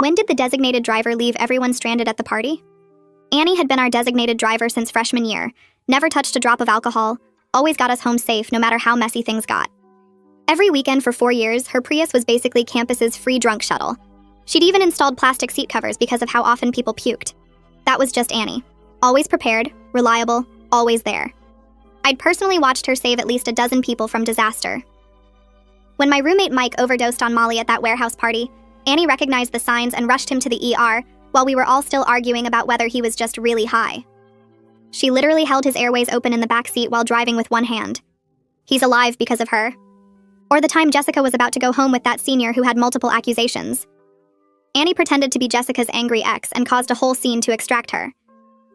When did the designated driver leave everyone stranded at the party? Annie had been our designated driver since freshman year, never touched a drop of alcohol, always got us home safe no matter how messy things got. Every weekend for 4 years, her Prius was basically campus's free drunk shuttle. She'd even installed plastic seat covers because of how often people puked. That was just Annie. Always prepared, reliable, always there. I'd personally watched her save at least a dozen people from disaster. When my roommate Mike overdosed on Molly at that warehouse party, Annie recognized the signs and rushed him to the ER while we were all still arguing about whether he was just really high. She literally held his airways open in the back seat while driving with one hand. He's alive because of her. Or the time Jessica was about to go home with that senior who had multiple accusations. Annie pretended to be Jessica's angry ex and caused a whole scene to extract her.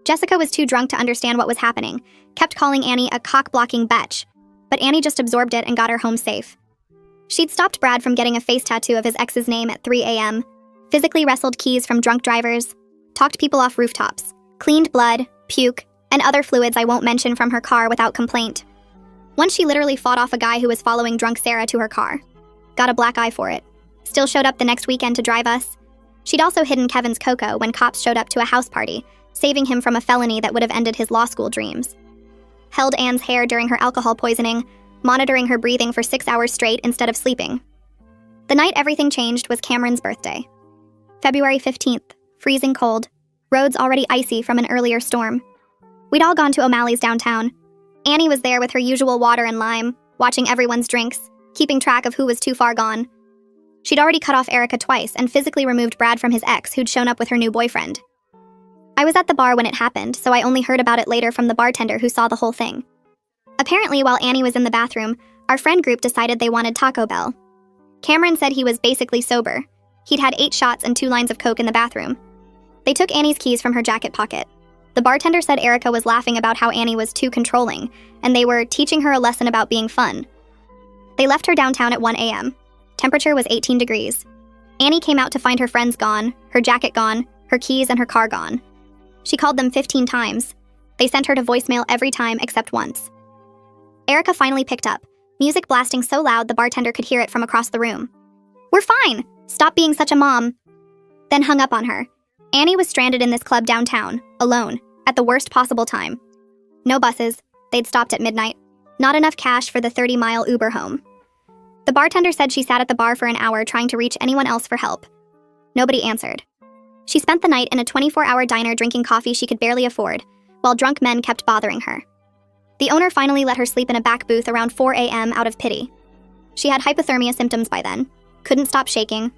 Jessica was too drunk to understand what was happening, kept calling Annie a cock-blocking bitch, but Annie just absorbed it and got her home safe. She'd stopped Brad from getting a face tattoo of his ex's name at 3 a.m., physically wrestled keys from drunk drivers, talked people off rooftops, cleaned blood, puke, and other fluids I won't mention from her car without complaint. Once she literally fought off a guy who was following drunk Sarah to her car. Got a black eye for it. Still showed up the next weekend to drive us. She'd also hidden Kevin's cocoa when cops showed up to a house party, saving him from a felony that would have ended his law school dreams. Held Anne's hair during her alcohol poisoning, monitoring her breathing for 6 hours straight instead of sleeping. The night everything changed was Cameron's birthday. February 15th, freezing cold, roads already icy from an earlier storm. We'd all gone to O'Malley's downtown. Annie was there with her usual water and lime, watching everyone's drinks, keeping track of who was too far gone. She'd already cut off Erica twice and physically removed Brad from his ex who'd shown up with her new boyfriend. I was at the bar when it happened, so I only heard about it later from the bartender who saw the whole thing. Apparently, while Annie was in the bathroom, our friend group decided they wanted Taco Bell. Cameron said he was basically sober. He'd had 8 shots and 2 lines of coke in the bathroom. They took Annie's keys from her jacket pocket. The bartender said Erica was laughing about how Annie was too controlling, and they were teaching her a lesson about being fun. They left her downtown at 1 a.m. Temperature was 18 degrees. Annie came out to find her friends gone, her jacket gone, her keys and her car gone. She called them 15 times. They sent her to voicemail every time except once. Erica finally picked up, music blasting so loud the bartender could hear it from across the room. "We're fine! Stop being such a mom!" Then hung up on her. Annie was stranded in this club downtown, alone, at the worst possible time. No buses. They'd stopped at midnight. Not enough cash for the 30-mile Uber home. The bartender said she sat at the bar for an hour trying to reach anyone else for help. Nobody answered. She spent the night in a 24-hour diner drinking coffee she could barely afford, while drunk men kept bothering her. The owner finally let her sleep in a back booth around 4 a.m. out of pity. She had hypothermia symptoms by then, couldn't stop shaking,